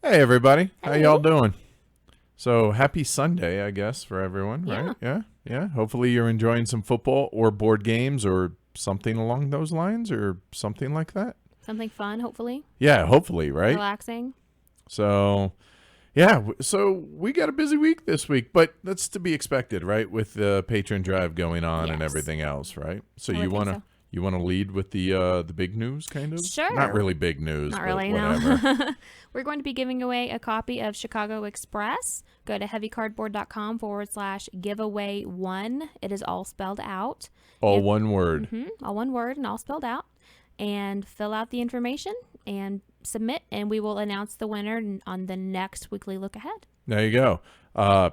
Hey everybody, how Hello. y'all doing? So happy Sunday, I guess, for everyone, right? Yeah. Hopefully you're enjoying some football or board games or something along those lines or something like that. Something fun, hopefully. Yeah, hopefully, right? Relaxing. So yeah, so we got a busy week this week, but that's to be expected, right? With the patron drive going on and Yes. everything else, right? So I would you think wanna so. you wanna lead with the big news, kind of? Not Sure. really big news, Not but really, whatever. no. We're going to be giving away a copy of Chicago Express. Go to heavycardboard.com/giveaway1. It is all spelled out. All one word. All one word and all spelled out. And fill out the information and submit, and we will announce the winner on the next weekly look ahead. There you go.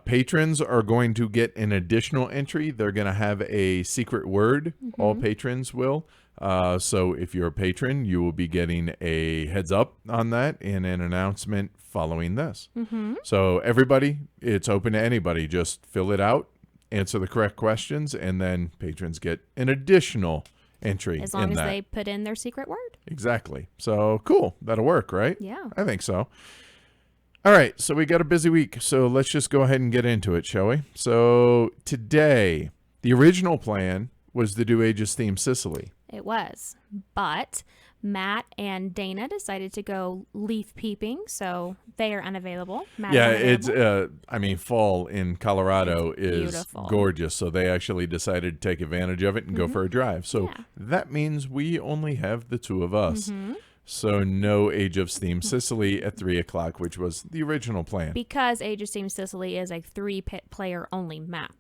Patrons are going to get an additional entry. They're going to have a secret word. All patrons will. So if you're a patron, you will be getting a heads up on that and an announcement following this. So everybody, it's open to anybody. Just fill it out, answer the correct questions, and then patrons get an additional entry As long in as that. they put in their secret word. Exactly. So cool. That'll work, right? Yeah. I think so. All right, so we got a busy week, so let's just go ahead and get into it, shall we? So today, the original plan was to do Aegis Theme Sicily. It was. But Matt and Dana decided to go leaf peeping, so they are unavailable. Matt Yeah, is unavailable. fall in Colorado It's is beautiful. gorgeous, so they actually decided to take advantage of it and go for a drive. So Yeah. that means we only have the two of us. So no Age of Steam Sicily at 3 o'clock, which was the original plan. Because Age of Steam Sicily is a 3-player only map.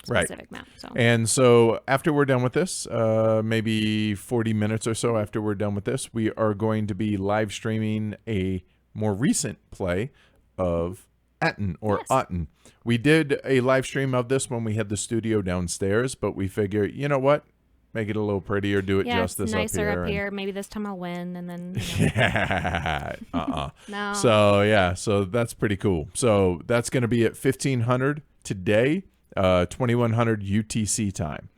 Right. Specific map. So And so after we're done with this, maybe 40 minutes or so after we're done with this, we are going to be live streaming a more recent play of Atten or Yes. Atten. We did a live stream of this when we had the studio downstairs, but we figure, you know what? Make it a little prettier, do it yeah, it's justice nicer up up here. here. Maybe this time I'll win, and then Yeah. no. So yeah, so that's pretty cool. So that's going to be at 1500 today, 2100 UTC time.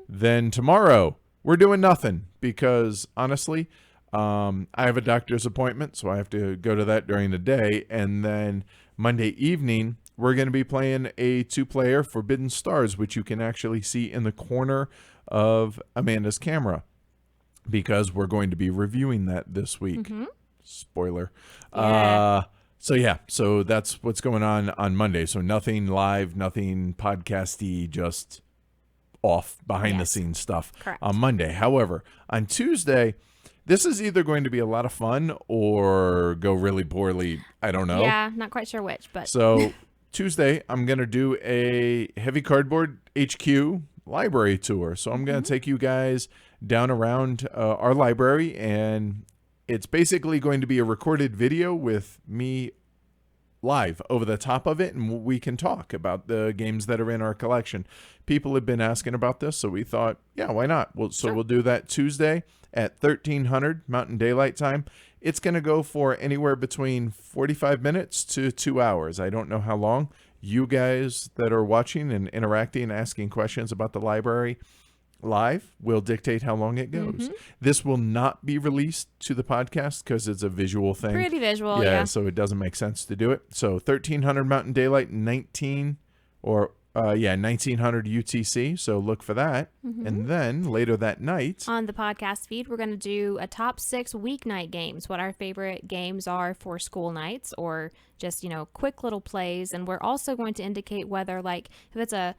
Then tomorrow we're doing nothing because honestly, I have a doctor's appointment, so I have to go to that during the day, and then Monday evening we're going to be playing a 2-player Forbidden Stars, which you can actually see in the corner of Amanda's camera, because we're going to be reviewing that this week. Spoiler. Yeah. So that's what's going on Monday. So nothing live, nothing podcasty, just off behind the Yes. scenes stuff Correct. on Monday. However, on Tuesday, this is either going to be a lot of fun or go really poorly. I don't know. Yeah, not quite sure which, but So Tuesday, I'm going to do a Heavy Cardboard HQ library tour. So I'm going to take you guys down around our library, and it's basically going to be a recorded video with me live over the top of it, and we can talk about the games that are in our collection. People have been asking about this, so we thought, yeah, why not? We'll do that Tuesday at 1300 Mountain Daylight Time. It's going to go for anywhere between 45 minutes to 2 hours. I don't know how long. You guys that are watching and interacting, asking questions about the library live will dictate how long it goes. This will not be released to the podcast because it's a visual thing. pretty visual. Yeah. So it doesn't make sense to do it. So 1300 Mountain Daylight, 1900 UTC. So look for that. And then later that night, On the podcast feed, we're going to do a top 6 weeknight games, what our favorite games are for school nights or just, quick little plays. And we're also going to indicate whether, like, if it's a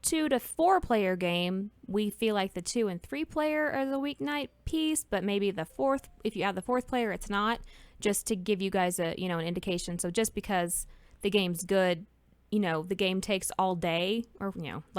2 to 4 player game, we feel like the 2 and 3 player are the weeknight piece, but maybe the fourth, if you add the 4th player, it's not, just to give you guys an indication. So just because the game's good, the game takes all day or,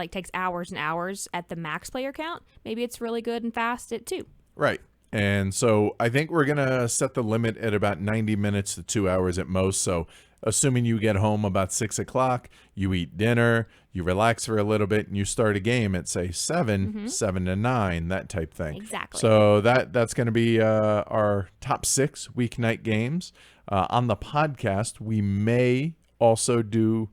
takes hours and hours at the max player count, maybe it's really good and fast at 2. right. And so I think we're going to set the limit at about 90 minutes to 2 hours at most. So assuming you get home about 6 o'clock, you eat dinner, you relax for a little bit, and you start a game at, say, 7 to 9, that type thing. Exactly. So that's going to be our top 6 weeknight games. On the podcast, we may also do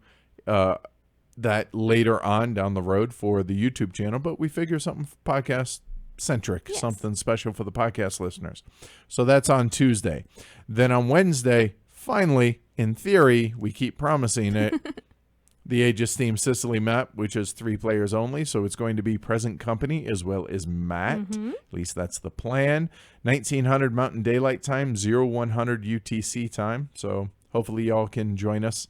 that later on down the road for the YouTube channel, but we figure something podcast centric, something special for the podcast listeners. So that's on Tuesday. Then on Wednesday, finally, in theory, we keep promising it, the Age of Steam Sicily map, which is 3 players only, so it's going to be present company as well as Matt. At least that's the plan. 1900 Mountain Daylight Time, 0100 UTC time. So hopefully y'all can join us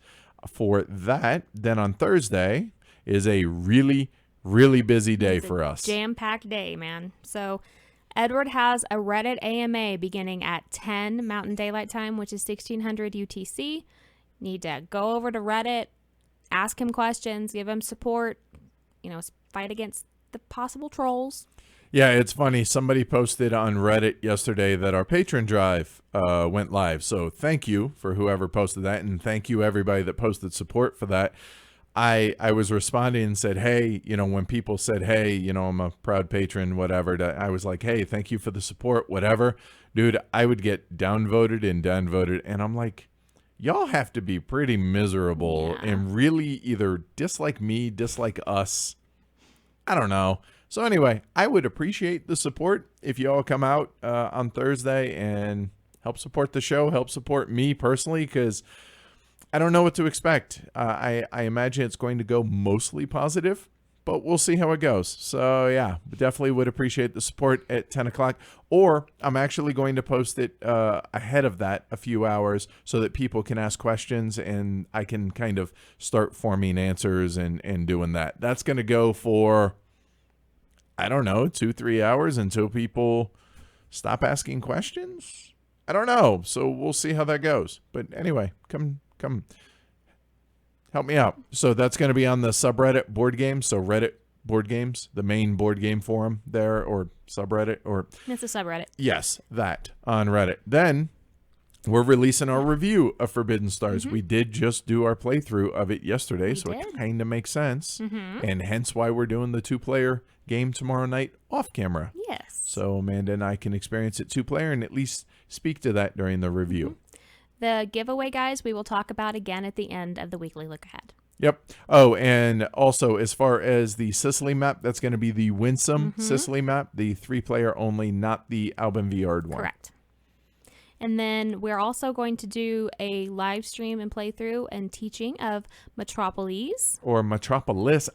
for that. Then on Thursday is a really, really busy day for us. Jam-packed day, man. So Edward has a Reddit AMA beginning at 10 Mountain Daylight Time, which is 1600 UTC. Need to go over to Reddit, ask him questions, give him support, fight against the possible trolls. Yeah, it's funny. Somebody posted on Reddit yesterday that our patron drive went live. So thank you for whoever posted that. And thank you everybody that posted support for that. I was responding and said, hey, when people said, hey, I'm a proud patron, whatever, I was like, hey, thank you for the support, whatever. Dude, I would get downvoted. And I'm like, y'all have to be pretty miserable and really either dislike me, dislike us. I don't know. So anyway, I would appreciate the support if you all come out on Thursday and help support the show, help support me personally, because I don't know what to expect. I imagine it's going to go mostly positive, but we'll see how it goes. So yeah, definitely would appreciate the support at 10 o'clock. Or I'm actually going to post it ahead of that a few hours so that people can ask questions and I can kind of start forming answers and doing that. That's going to go for, I don't know, 2-3 hours until people stop asking questions. I don't know. So we'll see how that goes. But anyway, come help me out. So that's going to be on the subreddit board games. So Reddit board games, the main board game forum there, or subreddit, or it's a subreddit. Yes, that on Reddit. Then we're releasing our review of Forbidden Stars. We did just do our playthrough of it yesterday, it kind of makes sense. And hence why we're doing the 2-player game tomorrow night off camera. Yes. So Amanda and I can experience it 2-player and at least speak to that during the review. The giveaway, guys, we will talk about again at the end of the weekly look ahead. Yep. Oh, and also as far as the Sicily map, that's going to be the Winsome Sicily map, the 3-player only, not the Alban Viard one. Correct. And then we're also going to do a live stream and playthrough and teaching of Metropolis. Or Metropolis.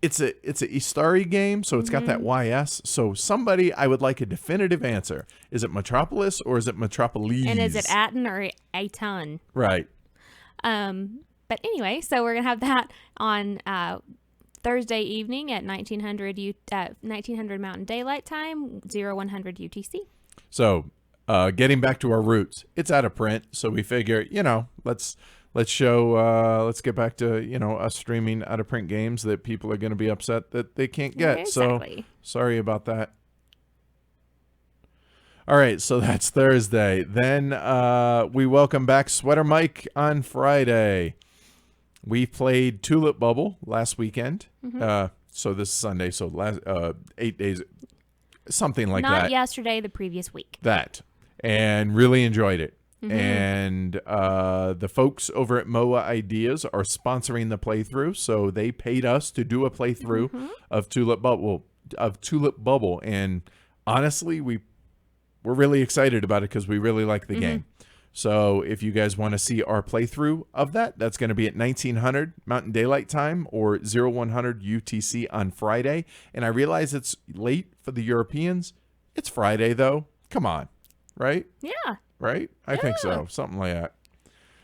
It's a Istari game, so it's got that YS. So I would like a definitive answer. Is it Metropolis or is it Metropolis? And is it Aten or Aton? Right. But anyway, so we're going to have that on Thursday evening at 1900 Mountain Daylight Time, 0100 UTC. So getting back to our roots, it's out of print. So we figure, let's get back to, us streaming out of print games that people are going to be upset that they can't get. Exactly. So sorry about that. All right. So that's Thursday. Then we welcome back Sweater Mike on Friday. We played Tulip Bubble last weekend. So this is Sunday. So last 8 days, something like that. Not yesterday, the previous week. And really enjoyed it. And the folks over at MOA Ideas are sponsoring the playthrough, so they paid us to do a playthrough of Tulip Bubble. And honestly, we're really excited about it because we really like the game. So if you guys want to see our playthrough of that, that's going to be at 1900 Mountain Daylight Time or 0100 UTC on Friday. And I realize it's late for the Europeans. It's Friday though. Come on, right? Yeah. Right? I think so. Something like that.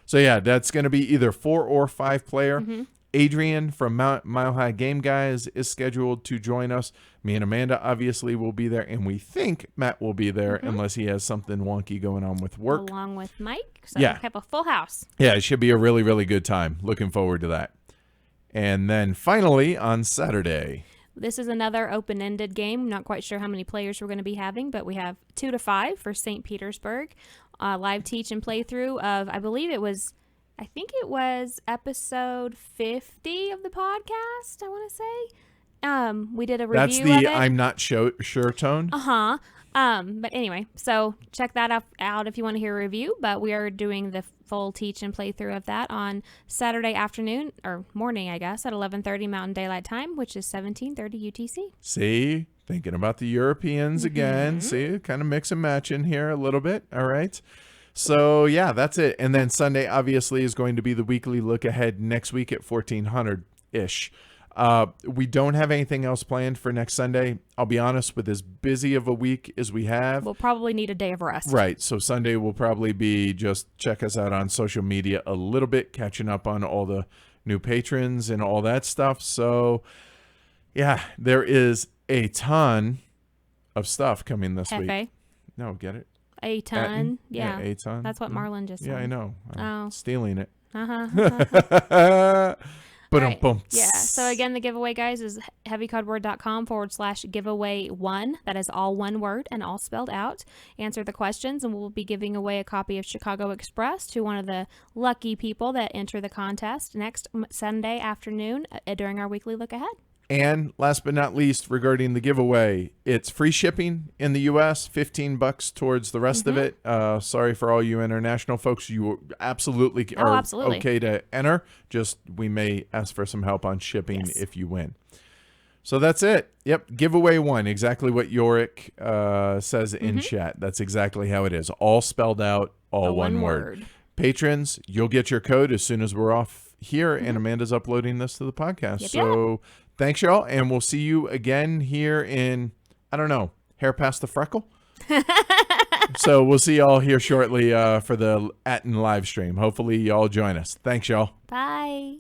So yeah, that's going to be either 4 or 5 player. Adrian from Mile High Game Guys is scheduled to join us. Me and Amanda obviously will be there, and we think Matt will be there unless he has something wonky going on with work. Along with Mike. So Yeah. we have a full house. Yeah, it should be a really, really good time. Looking forward to that. And then finally on Saturday. This is another open-ended game. Not quite sure how many players we're going to be having, but we have 2 to 5 for St. Petersburg. Live teach and playthrough of, I think it was episode 50 of the podcast, I want to say. We did a review That's of the it. I'm not sure tone. But anyway, so check that out if you want to hear a review. But we are doing the full teach and playthrough of that on Saturday afternoon, or morning, I guess, at 11:30 Mountain Daylight Time, which is 17:30 UTC. See, thinking about the Europeans again. See, kind of mix and match in here a little bit. All right. So yeah, that's it. And then Sunday obviously is going to be the weekly look ahead next week at 1400 ish. We don't have anything else planned for next Sunday. I'll be honest, with as busy of a week as we have. We'll probably need a day of rest. Right. So Sunday will probably be just check us out on social media a little bit, catching up on all the new patrons and all that stuff. So yeah, there is a ton of stuff coming this week. Hefe. No, get it? A ton. Yeah. a ton. That's what Marlon just said. Yeah, I know. I'm Oh. stealing it. Uh-huh. But Right. Yeah. So again, the giveaway, guys, is heavycardboard.com/giveaway1. That is all one word and all spelled out. Answer the questions, and we'll be giving away a copy of Chicago Express to one of the lucky people that enter the contest next Sunday afternoon during our weekly look ahead. And last but not least, regarding the giveaway, it's free shipping in the U.S., $15 towards the rest of it. Sorry for all you international folks. You absolutely are absolutely. okay to enter. Just we may ask for some help on shipping Yes. if you win. So that's it. Yep, giveaway 1, exactly what Yorick says in chat. That's exactly how it is. All spelled out, all The one word. Patrons, you'll get your code as soon as we're off here, and Amanda's uploading this to the podcast. Yep, So thanks, y'all, and we'll see you again here in, I don't know, hair past the freckle? So we'll see y'all here shortly for the Atten live stream. Hopefully y'all join us. Thanks, y'all. Bye.